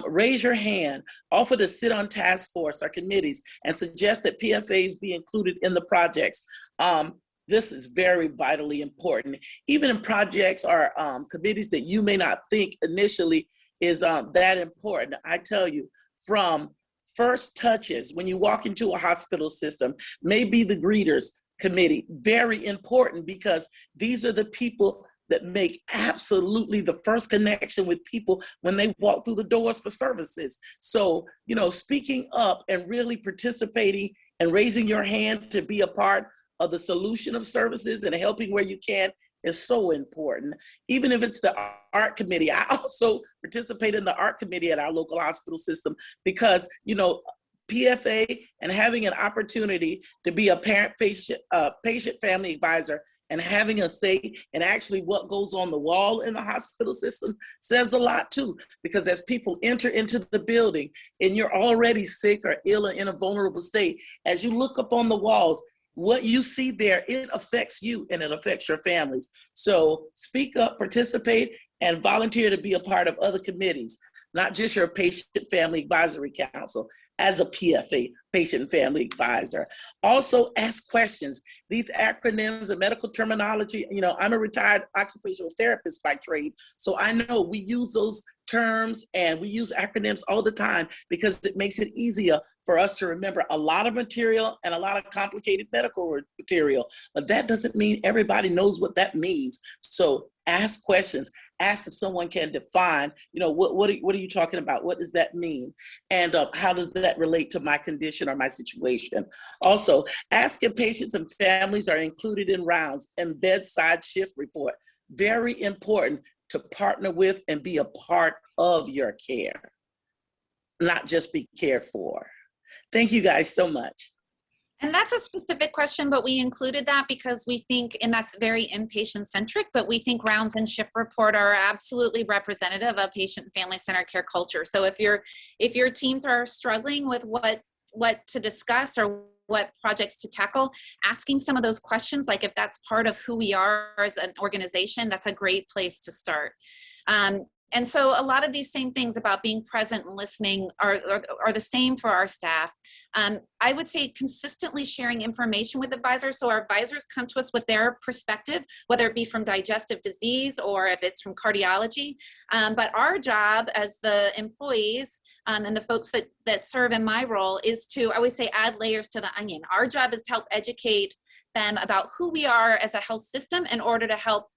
Raise your hand, offer to sit on task force or committees and suggest that PFAs be included in the projects. This is very vitally important. Even in projects or committees that you may not think initially is that important. I tell you, from first touches, when you walk into a hospital system, maybe the greeters committee, very important, because these are the people that make absolutely the first connection with people when they walk through the doors for services. So, you know, speaking up and really participating and raising your hand to be a part of the solution of services and helping where you can is so important. Even if it's the art committee, I also participate in the art committee at our local hospital system because, you know, PFA and having an opportunity to be a patient family advisor and having a say in actually what goes on the wall in the hospital system says a lot too, because as people enter into the building and you're already sick or ill or in a vulnerable state, as you look up on the walls, what you see there, it affects you and it affects your families. So speak up, participate, and volunteer to be a part of other committees, not just your patient family advisory council. As a PFA, patient family advisor. Also ask questions. These acronyms and medical terminology, you know, I'm a retired occupational therapist by trade, so I know we use those terms and we use acronyms all the time because it makes it easier for us to remember a lot of material and a lot of complicated medical material, but that doesn't mean everybody knows what that means. So ask questions. Ask if someone can define, you know, what are you talking about? What does that mean? And how does that relate to my condition or my situation? Also, ask if patients and families are included in rounds and bedside shift report. Very important to partner with and be a part of your care, not just be cared for. Thank you guys so much. And that's a specific question, but we included that because we think, and that's very inpatient centric, but we think rounds and shift report are absolutely representative of patient and family centered care culture. So if your teams are struggling with what to discuss or what projects to tackle, asking some of those questions, like if that's part of who we are as an organization, that's a great place to start. And so a lot of these same things about being present and listening are the same for our staff. I would say consistently sharing information with advisors. So our advisors come to us with their perspective, whether it be from digestive disease or if it's from cardiology. But our job as the employees and the folks that serve in my role is to, I always say, add layers to the onion. Our job is to help educate them about who we are as a health system in order to help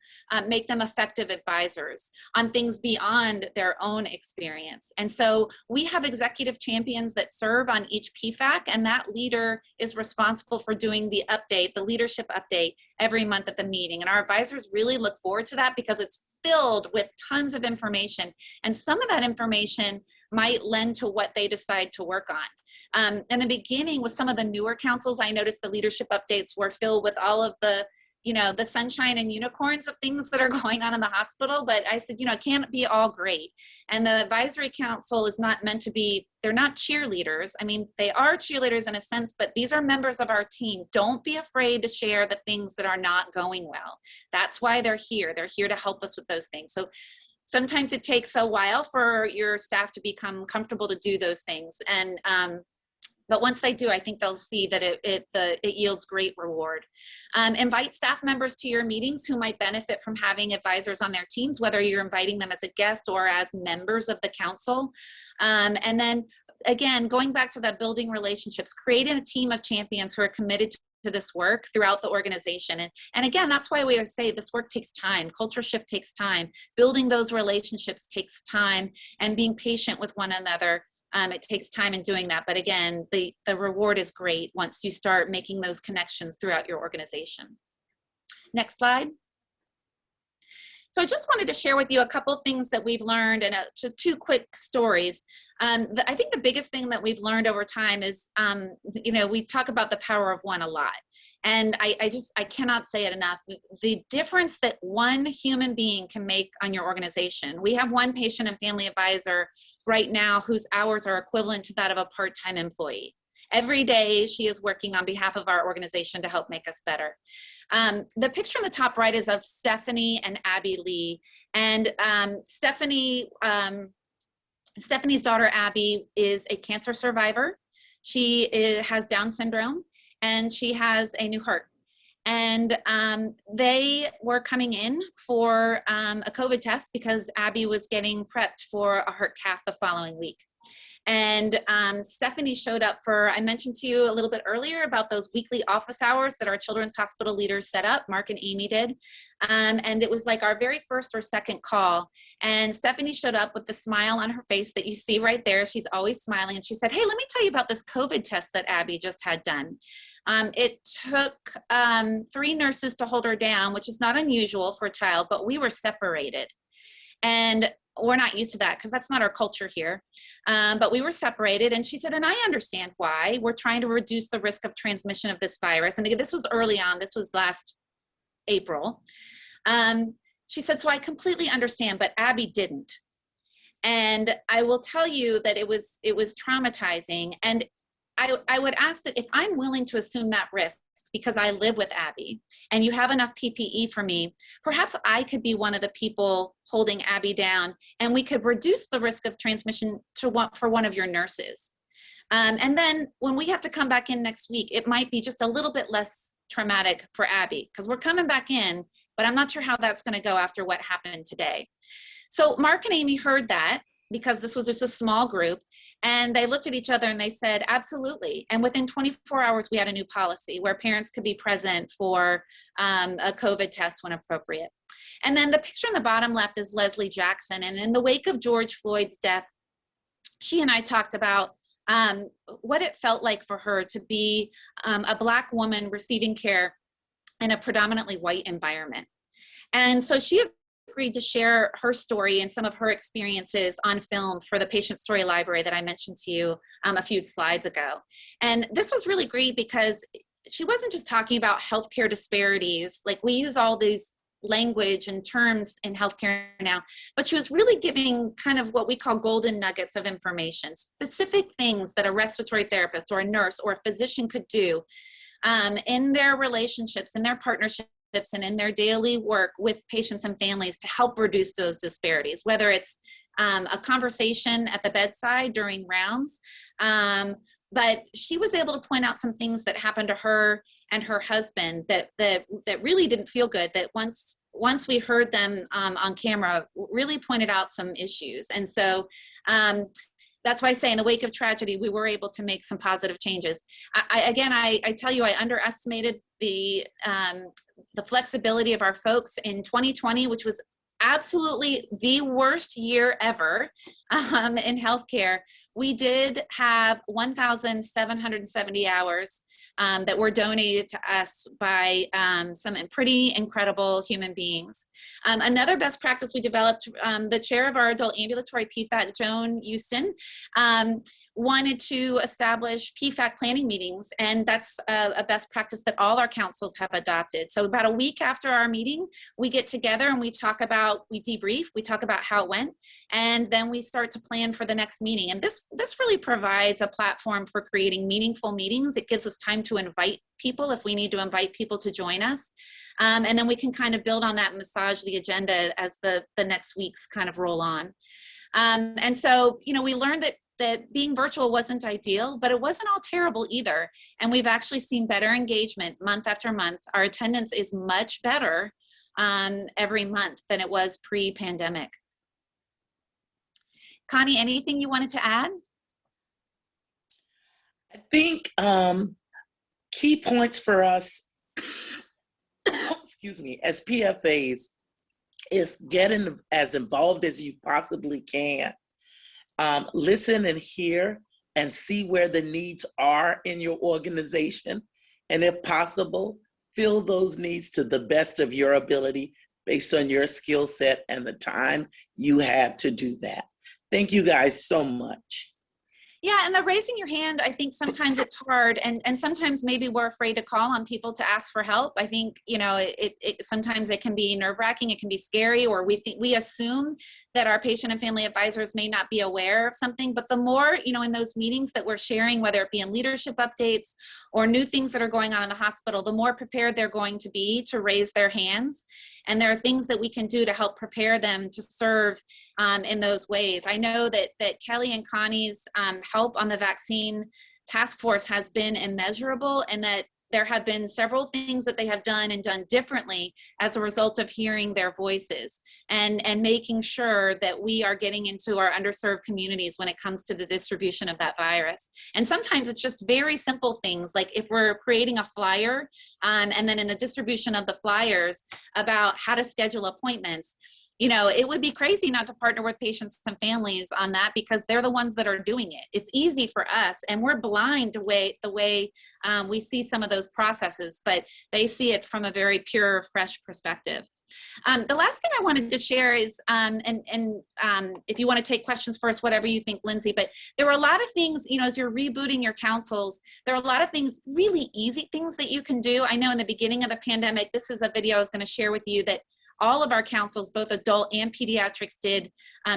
make them effective advisors on things beyond their own experience. And so we have executive champions that serve on each PFAC, and that leader is responsible for doing the update, the leadership update every month at the meeting. And our advisors really look forward to that because it's filled with tons of information. And some of that information might lend to what they decide to work on. In the beginning with some of the newer councils, I noticed the leadership updates were filled with all of the, you know, the sunshine and unicorns of things that are going on in the hospital. But I said, you know, it can't be all great. And the advisory council is not meant to be, they're not cheerleaders. I mean, they are cheerleaders in a sense, but these are members of our team. Don't be afraid to share the things that are not going well. That's why they're here. They're here to help us with those things. So sometimes it takes a while for your staff to become comfortable to do those things. And, but once they do, I think they'll see that it yields great reward. Invite staff members to your meetings who might benefit from having advisors on their teams, whether you're inviting them as a guest or as members of the council. And then again, going back to that building relationships, creating a team of champions who are committed to this work throughout the organization. And again, that's why we always say this work takes time. Culture shift takes time. Building those relationships takes time, and being patient with one another. It takes time in doing that. But again, the reward is great once you start making those connections throughout your organization. Next slide. So I just wanted to share with you a couple of things that we've learned and two quick stories. I think the biggest thing that we've learned over time is, you know, we talk about the power of one a lot. And I cannot say it enough. The difference that one human being can make on your organization. We have one patient and family advisor right now whose hours are equivalent to that of a part-time employee. Every day she is working on behalf of our organization to help make us better. The picture on the top right is of Stephanie and Abby Lee. And Stephanie's daughter, Abby, is a cancer survivor. She has Down syndrome, and she has a new heart. And they were coming in for a COVID test because Abby was getting prepped for a heart cath the following week. And Stephanie showed up for, I mentioned to you a little bit earlier about those weekly office hours that our children's hospital leaders set up, Mark and Amy did. And it was like our very first or second call. And Stephanie showed up with the smile on her face that you see right there. She's always smiling. And she said, hey, let me tell you about this COVID test that Abby just had done. It took 3 nurses to hold her down, which is not unusual for a child, but we were separated. And we're not used to that because that's not our culture here. But we were separated, and she said, and I understand why. We're trying to reduce the risk of transmission of this virus. And again, this was early on. This was last April. She said, so I completely understand, but Abby didn't. And I will tell you that it was traumatizing. And I would ask that if I'm willing to assume that risk because I live with Abby and you have enough PPE for me, perhaps I could be one of the people holding Abby down, and we could reduce the risk of transmission for one of your nurses. And then when we have to come back in next week, it might be just a little bit less traumatic for Abby because we're coming back in, but I'm not sure how that's going to go after what happened today. So Mark and Amy heard that because this was just a small group, and they looked at each other and they said, absolutely. And within 24 hours, we had a new policy where parents could be present for a COVID test when appropriate. And then the picture on the bottom left is Leslie Jackson. And in the wake of George Floyd's death, she and I talked about what it felt like for her to be a Black woman receiving care in a predominantly white environment. And so she agreed to share her story and some of her experiences on film for the Patient Story Library that I mentioned to you a few slides ago. And this was really great because she wasn't just talking about healthcare disparities, like we use all these language and terms in healthcare now, but she was really giving kind of what we call golden nuggets of information, specific things that a respiratory therapist or a nurse or a physician could do in their relationships, in their partnerships, and in their daily work with patients and families to help reduce those disparities, whether it's a conversation at the bedside during rounds. But she was able to point out some things that happened to her and her husband that really didn't feel good, that once we heard them on camera, really pointed out some issues. And so that's why I say in the wake of tragedy, we were able to make some positive changes. I tell you, I underestimated the flexibility of our folks in 2020, which was absolutely the worst year ever in healthcare. We did have 1,770 hours that were donated to us by some pretty incredible human beings. Another best practice we developed, the chair of our adult ambulatory PFAC, Joan Houston, wanted to establish PFAC planning meetings, and that's a best practice that all our councils have adopted. So about a week after our meeting, we get together and we debrief, we talk about how it went, and then we start to plan for the next meeting. And this really provides a platform for creating meaningful meetings. It gives us time to invite people if we need to invite people to join us. And then we can kind of build on that and massage the agenda as the next weeks kind of roll on. And so, we learned that being virtual wasn't ideal, but it wasn't all terrible either. And we've actually seen better engagement month after month. Our attendance is much better every month than it was pre-pandemic. Connie, anything you wanted to add? I think key points for us, excuse me, as PFAs is getting as involved as you possibly can. Listen and hear and see where the needs are in your organization. And if possible, fill those needs to the best of your ability based on your skill set and the time you have to do that. Thank you guys so much. Yeah, and the raising your hand, I think sometimes it's hard, and sometimes maybe we're afraid to call on people to ask for help. I think, you know, sometimes it can be nerve-wracking, it can be scary, or we assume that our patient and family advisors may not be aware of something. But the more, you know, in those meetings that we're sharing, whether it be in leadership updates or new things that are going on in the hospital, the more prepared they're going to be to raise their hands. And there are things that we can do to help prepare them to serve in those ways. I know that Kelly and Connie's help on the vaccine task force has been immeasurable, and that there have been several things that they have done and done differently as a result of hearing their voices and making sure that we are getting into our underserved communities when it comes to the distribution of that virus. And sometimes it's just very simple things, like if we're creating a flyer and then in the distribution of the flyers about how to schedule appointments, you know, it would be crazy not to partner with patients and families on that, because they're the ones that are doing it. It's easy for us, and we're blind to the way we see some of those processes, but they see it from a very pure, fresh perspective. The last thing I wanted to share is, if you want to take questions first, whatever you think, Lindsay, but there were a lot of things, you know, as you're rebooting your councils, there are a lot of things, really easy things that you can do. I know in the beginning of the pandemic, this is a video I was going to share with you that all of our councils, both adult and pediatrics, did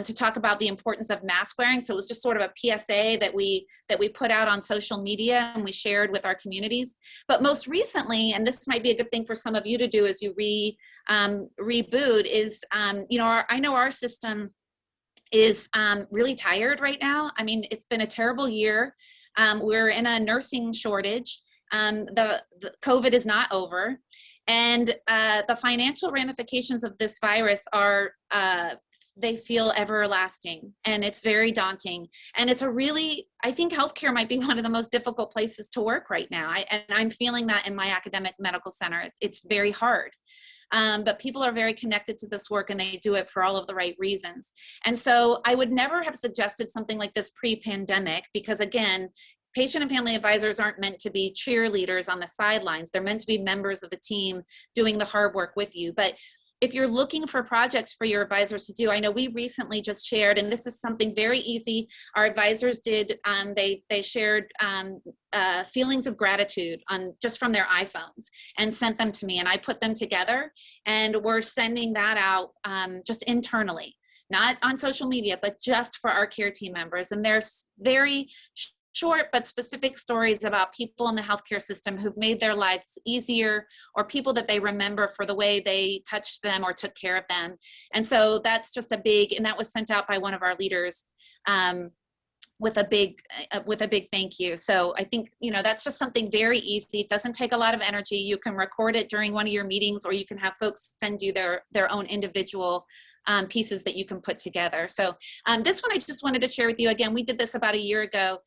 to talk about the importance of mask wearing. So it was just sort of a PSA that we put out on social media and we shared with our communities. But most recently, and this might be a good thing for some of you to do as you reboot, is you know, I know our system is really tired right now. I mean, it's been a terrible year. We're in a nursing shortage. The COVID is not over. And the financial ramifications of this virus are, they feel everlasting, and it's very daunting. And it's a really, I think healthcare might be one of the most difficult places to work right now. And I'm feeling that in my academic medical center. It's very hard. But people are very connected to this work, and they do it for all of the right reasons. And so I would never have suggested something like this pre-pandemic, because again, patient and family advisors aren't meant to be cheerleaders on the sidelines. They're meant to be members of the team doing the hard work with you. But if you're looking for projects for your advisors to do, I know we recently just shared, and this is something very easy. Our advisors did, they shared feelings of gratitude just from their iPhones and sent them to me, and I put them together, and we're sending that out just internally, not on social media, but just for our care team members. And there's very short but specific stories about people in the healthcare system who've made their lives easier, or people that they remember for the way they touched them or took care of them. And so that's just and that was sent out by one of our leaders with a big thank you. So I think, you know, that's just something very easy. It doesn't take a lot of energy. You can record it during one of your meetings, or you can have folks send you their own individual pieces that you can put together. So this one I just wanted to share with you. Again, we did this about a year ago.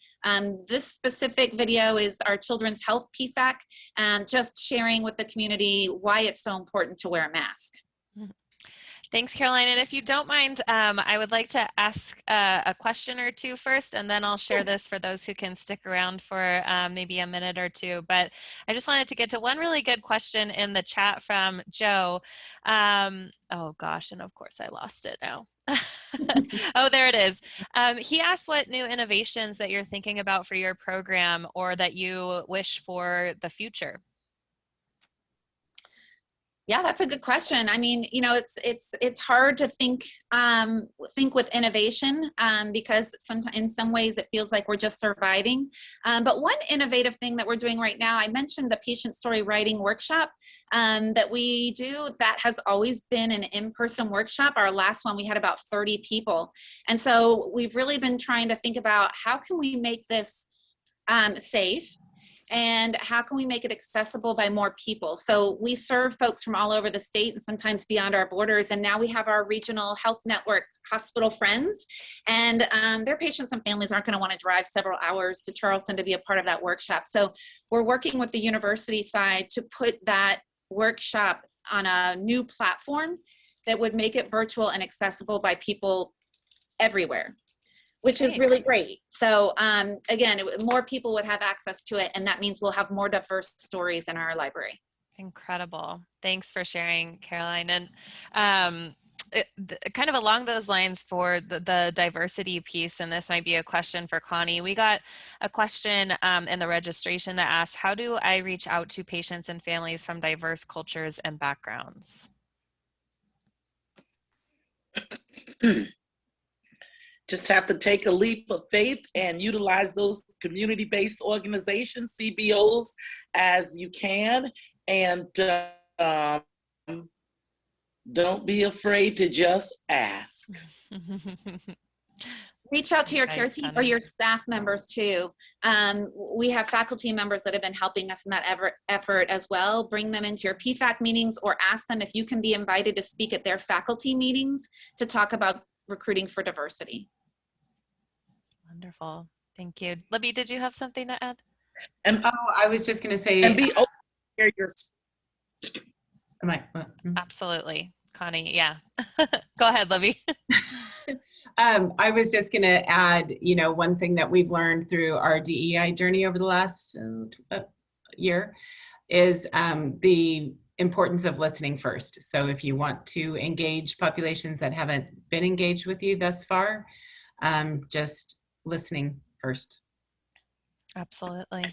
This specific video is our Children's Health PFAC, just sharing with the community why it's so important to wear a mask. Thanks, Caroline. And if you don't mind, I would like to ask a question or two first, and then I'll share this for those who can stick around for maybe a minute or two. But I just wanted to get to one really good question in the chat from Joe. Oh gosh, and of course I lost it now. Oh, there it is. He asked what new innovations that you're thinking about for your program, or that you wish for the future. Yeah, that's a good question. I mean, you know, it's hard to think with innovation because sometimes in some ways it feels like we're just surviving. But one innovative thing that we're doing right now, I mentioned the patient story writing workshop that we do. That has always been an in-person workshop. Our last one, we had about 30 people. And so we've really been trying to think about how can we make this safe, and how can we make it accessible by more people? So we serve folks from all over the state and sometimes beyond our borders. And now we have our regional health network, Hospital Friends, and their patients and families aren't going to want to drive several hours to Charleston to be a part of that workshop. So we're working with the university side to put that workshop on a new platform that would make it virtual and accessible by people everywhere, which is really great. So again, more people would have access to it, and that means we'll have more diverse stories in our library. Incredible. Thanks for sharing, Caroline. And kind of along those lines for the diversity piece, and this might be a question for Connie. We got a question in the registration that asked, how do I reach out to patients and families from diverse cultures and backgrounds? Just have to take a leap of faith and utilize those community-based organizations, CBOs, as you can. And don't be afraid to just ask. Reach out to your care Nice, team or Connie. your staff members too. We have faculty members that have been helping us in that effort as well. Bring them into your PFAC meetings or ask them if you can be invited to speak at their faculty meetings to talk about recruiting for diversity. Wonderful. Thank you. Libby, did you have something to add? And, Oh, I was just going to say, and be open to share your Absolutely. Connie, yeah. Go ahead, Libby. I was just going to add, you know, one thing that we've learned through our DEI journey over the last year is the importance of listening first. So if you want to engage populations that haven't been engaged with you thus far, just listening first. Absolutely.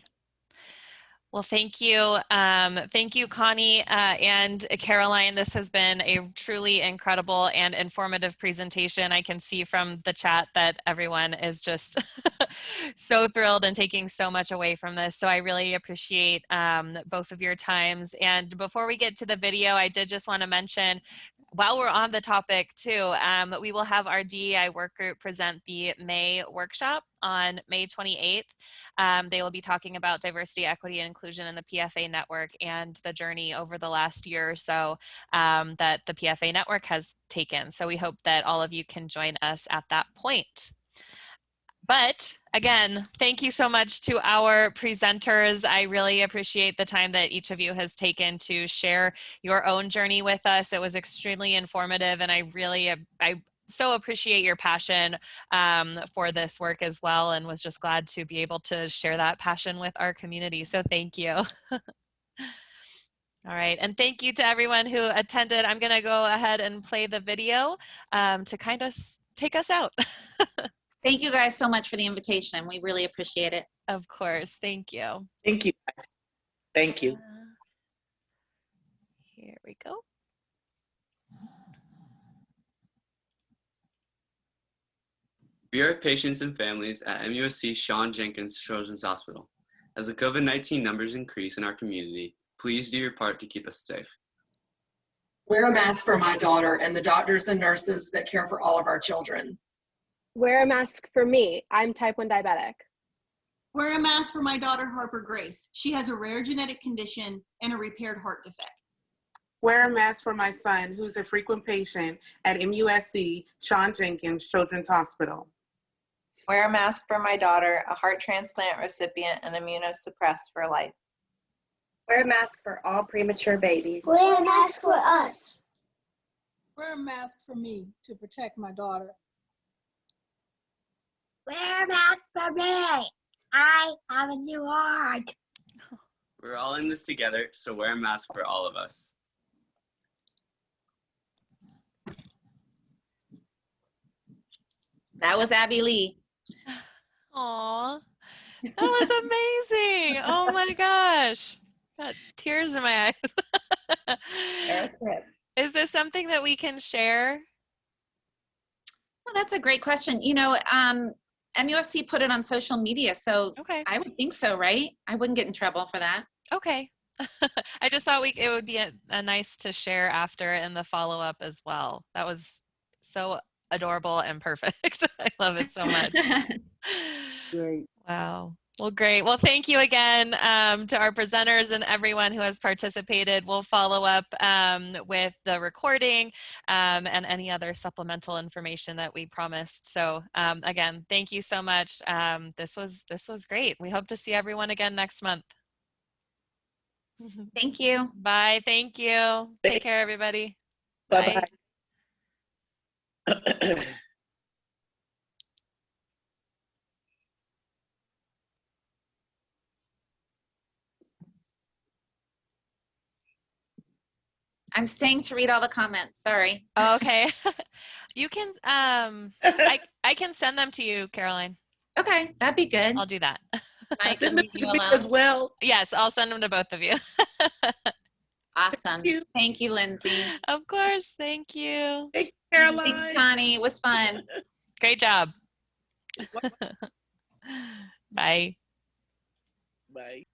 Well, thank you. Thank you, Connie and Caroline. This has been a truly incredible and informative presentation. I can see from the chat that everyone is just so thrilled and taking so much away from this. So I really appreciate both of your times. And before we get to the video, I did just want to mention, while we're on the topic too, we will have our DEI work group present the May workshop on May 28th. They will be talking about diversity, equity, and inclusion in the PFA network and the journey over the last year or so that the PFA network has taken. So we hope that all of you can join us at that point. But again, thank you so much to our presenters. I really appreciate the time that each of you has taken to share your own journey with us. It was extremely informative, and I so appreciate your passion for this work as well, and was just glad to be able to share that passion with our community. So thank you. All right, and thank you to everyone who attended. I'm gonna go ahead and play the video to kind of take us out. Thank you guys so much for the invitation. We really appreciate it. Of course, thank you. Thank you. Thank you. Here we go. We are patients and families at MUSC Sean Jenkins Children's Hospital. As the COVID-19 numbers increase in our community, please do your part to keep us safe. Wear a mask for my daughter and the doctors and nurses that care for all of our children. Wear a mask for me. I'm type 1 diabetic. Wear a mask for my daughter, Harper Grace. She has a rare genetic condition and a repaired heart defect. Wear a mask for my son, who's a frequent patient at MUSC Sean Jenkins Children's Hospital. Wear a mask for my daughter, a heart transplant recipient and immunosuppressed for life. Wear a mask for all premature babies. Wear a mask for us. Wear a mask for me to protect my daughter. Wear a mask for me. I have a new heart. We're all in this together, so wear a mask for all of us. That was Abby Lee. Aw, that was amazing. Oh my gosh. Got tears in my eyes. Is this something that we can share? Well, that's a great question. You know, MUSC put it on social media, so Okay. I would think so, right? I wouldn't get in trouble for that. Okay. I just thought it would be a nice to share after in the follow-up as well. That was so adorable and perfect. I love it so much. Great. Wow. Well, great. Well, thank you again to our presenters and everyone who has participated. We'll follow up with the recording and any other supplemental information that we promised. So again, thank you so much. This was great. We hope to see everyone again next month. Thank you. Bye. Thank you. Take care, everybody. Bye-bye. I'm staying to read all the comments. Sorry. Oh, okay. You can, I can send them to you, Caroline. Okay, that'd be good. I'll do that. Mike, Send leave them you to me alone. as well. Yes, I'll send them to both of you. Awesome. Thank you, Lindsay. Of course. Thank you. Thank you, Caroline. Thanks, Connie. It was fun. Great job. Bye. Bye.